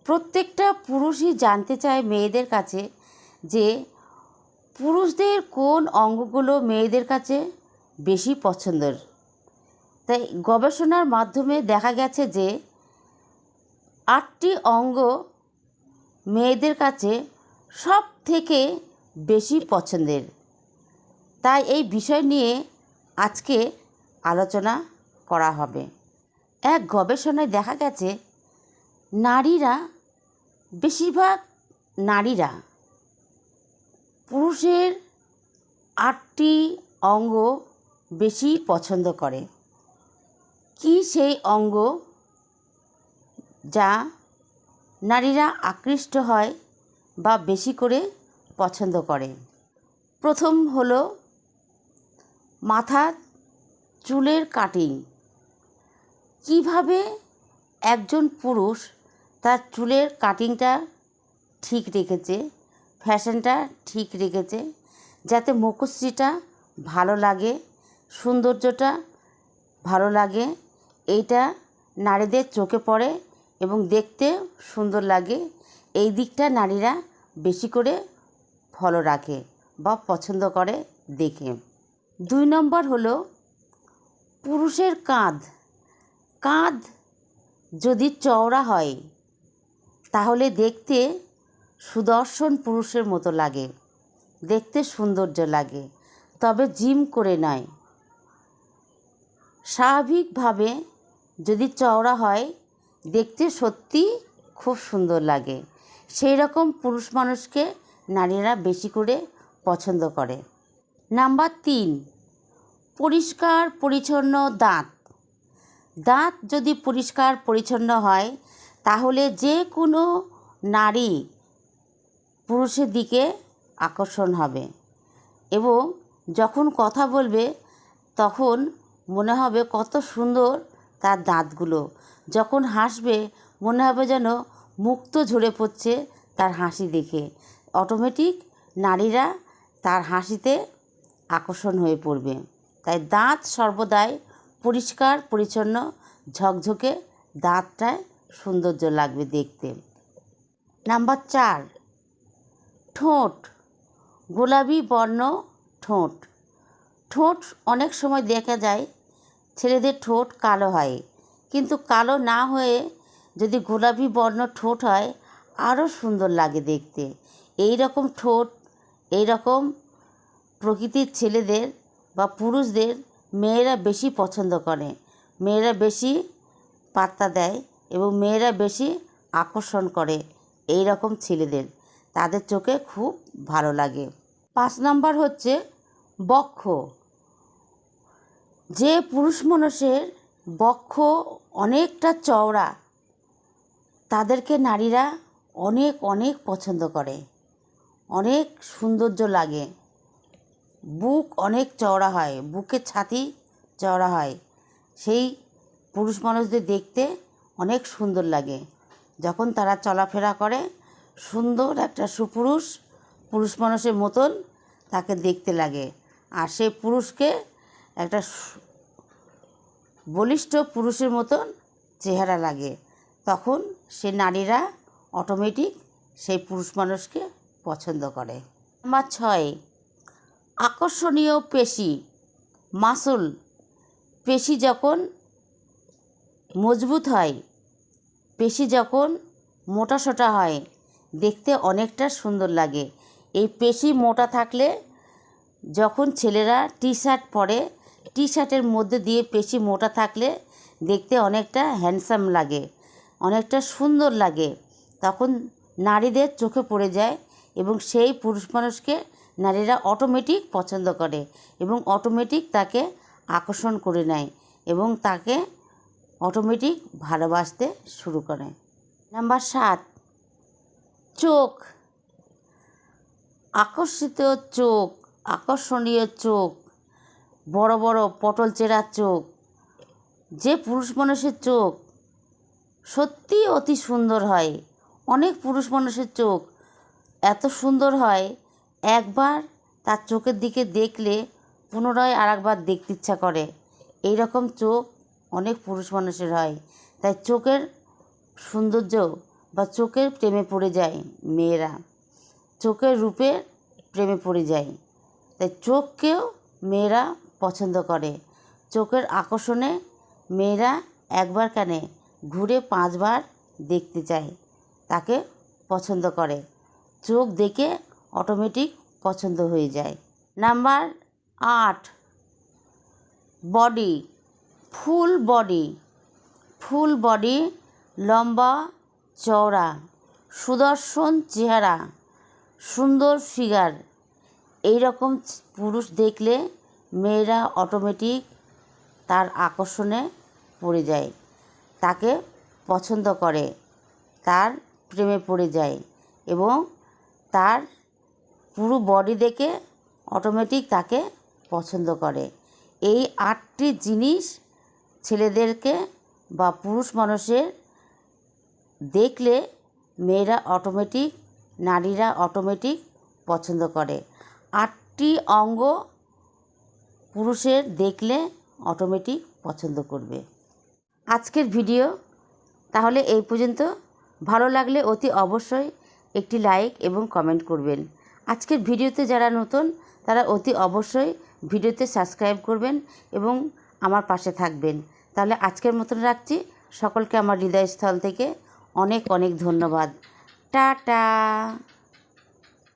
প্রত্যেকটা পুরুষই জানতে চায় মেয়েদের কাছে যে পুরুষদের কোন অঙ্গগুলো মেয়েদের কাছে বেশি পছন্দের। তাই গবেষণার মাধ্যমে দেখা গেছে যে 8টি অঙ্গ মেয়েদের কাছে সব থেকে বেশি পছন্দের। তাই এই বিষয় নিয়ে আজকে আলোচনা করা হবে। এক গবেষণায় দেখা গেছে বেশিরভাগ নারীরা পুরুষের 8টি অঙ্গ বেশি পছন্দ করে। কি সেই অঙ্গ যা নারীরা আকৃষ্ট হয় বা বেশি করে পছন্দ করে? প্রথম হলো মাথার চুলের কাটিং। কিভাবে একজন পুরুষ তার চুলের কাটিংটা ঠিক রেখেছে, ফ্যাশনটা ঠিক রেখেছে, যাতে মুখশ্রীটা ভালো লাগে, সৌন্দর্যটা ভালো লাগে, এইটা নারীদের চোখে পড়ে এবং দেখতে সুন্দর লাগে। এই দিকটা নারীরা বেশি করে ফলো রাখে বা পছন্দ করে দেখে। 2 নম্বর হলো পুরুষের কাঁধ। কাঁধ যদি চওড়া হয় তাহলে দেখতে সুদর্শন পুরুষের মতো লাগে, দেখতে সৌন্দর্য লাগে, তবে জিম করে নয়। স্বাভাবিকভাবে যদি চওড়া হয় দেখতে সত্যি খুব সুন্দর লাগে। সেই রকম পুরুষ মানুষকে নারীরা বেশি করে পছন্দ করে। নাম্বার 3, পরিষ্কার পরিচ্ছন্ন দাঁত। দাঁত যদি পরিষ্কার পরিচ্ছন্ন হয় তাহলে যে কোনো নারী পুরুষের দিকে আকর্ষণ হবে এবং যখন কথা বলবে তখন মনে হবে কত সুন্দর তার দাঁতগুলো। যখন হাসবে মনে হবে যেন মুক্ত ঝরে পড়ছে তার হাসি দেখে। অটোমেটিক নারীরা তার হাসিতে আকর্ষণ হয়ে পড়বে। তাই দাঁত সর্বদাই পরিষ্কার পরিচ্ছন্ন ঝকঝকে দাঁতটায় সৌন্দর্য লাগবে দেখতে। নাম্বার 4, ঠোঁট। গোলাপি বর্ণ ঠোঁট। ঠোঁট অনেক সময় দেখা যায় ছেলেদের ঠোঁট কালো হয়, কিন্তু কালো না হয়ে যদি গোলাপি বর্ণ ঠোঁট হয় আরও সুন্দর লাগে দেখতে। এই রকম ঠোঁট, এই রকম প্রকৃতির ছেলেদের বা পুরুষদের মেয়েরা বেশি পছন্দ করে, মেয়েরা বেশি পাত্তা দেয় এবং মেয়েরা বেশি আকর্ষণ করে এই রকম ছেলেদের। তাদের চোখে খুব ভালো লাগে। 5 নম্বর হচ্ছে বক্ষ। যে পুরুষ মানুষের বক্ষ অনেকটা চওড়া তাদেরকে নারীরা অনেক অনেক পছন্দ করে, অনেক সৌন্দর্য লাগে। বুক অনেক চওড়া হয়, বুকের ছাতি চওড়া হয়, সেই পুরুষ মানুষদের দেখতে অনেক সুন্দর লাগে। যখন তারা চলাফেরা করে সুন্দর একটা সুপুরুষ পুরুষ মানুষের মতন তাকে দেখতে লাগে। আর সেই পুরুষকে একটা বলিষ্ঠ পুরুষের মতন চেহারা লাগে। তখন সে নারীরা অটোমেটিক সেই পুরুষ মানুষকে পছন্দ করে। নাম্বার 6, আকর্ষণীয় পেশি, মাসল। পেশি যখন মজবুত হয়, পেশি যখন মোটাসোটা হয় দেখতে অনেকটা সুন্দর লাগে। এই পেশি মোটা থাকলে যখন ছেলেরা টি শার্ট পরে, টি শার্টের মধ্যে দিয়ে পেশি মোটা থাকলে দেখতে অনেকটা হ্যান্ডসাম লাগে, অনেকটা সুন্দর লাগে। তখন নারীদের চোখে পড়ে যায় এবং সেই পুরুষ মানুষকে নারীরা অটোমেটিক পছন্দ করে এবং অটোমেটিক তাকে আকর্ষণ করে নেয় এবং তাকে অটোমেটিক ভালোবাসতে শুরু করে। নাম্বার 7, চোখ। আকর্ষিত চোখ, আকর্ষণীয় চোখ, বড় বড় পটল চেরা চোখ। যে পুরুষ মানুষের চোখ সত্যি অতি সুন্দর হয়। অনেক পুরুষ মানুষের চোখ এত সুন্দর হয় একবার তার চোখের দিকে দেখলে পুনরায় আরেকবার দেখতে ইচ্ছা করে। এই রকম চোখ অনেক পুরুষ মানুষের হয়। তাই চোখের সৌন্দর্য বা চোখের প্রেমে পড়ে যায় মেয়েরা, চোখের রূপে প্রেমে পড়ে যায়। তাই চোখকেও মেয়েরা পছন্দ করে। চোখের আকর্ষণে মেয়েরা একবার কেন ঘুরে 5 বার দেখতে চায়, তাকে পছন্দ করে। চোখ দেখে অটোমেটিক পছন্দ হয়ে যায়। Number 8, body. ফুল বডি, লম্বা চওড়া, সুদর্শন চেহারা, সুন্দর ফিগার, এই রকম পুরুষ দেখলে মেয়েরা অটোমেটিক তার আকর্ষণে পড়ে যায়, তাকে পছন্দ করে, তার প্রেমে পড়ে যায় এবং তার পুরো বডি দেখে অটোমেটিক তাকে পছন্দ করে। এই 8টি জিনিস ছেলেদেরকে বা পুরুষ মানুষের দেখলে মেয়েরা অটোমেটিক, নারীরা অটোমেটিক পছন্দ করে। 8টি অঙ্গ পুরুষের দেখলে অটোমেটিক পছন্দ করবে। আজকের ভিডিও তাহলে এই পর্যন্ত। ভালো লাগলে অতি অবশ্যই একটি লাইক এবং কমেন্ট করবেন। আজকের ভিডিওতে যারা নতুন তারা অতি অবশ্যই ভিডিওতে সাবস্ক্রাইব করবেন এবং আমার পাশে থাকবেন। তাহলে আজকের মতন রাখছি। সকলকে আমার হৃদয়স্থল থেকে অনেক অনেক ধন্যবাদ। টাটা।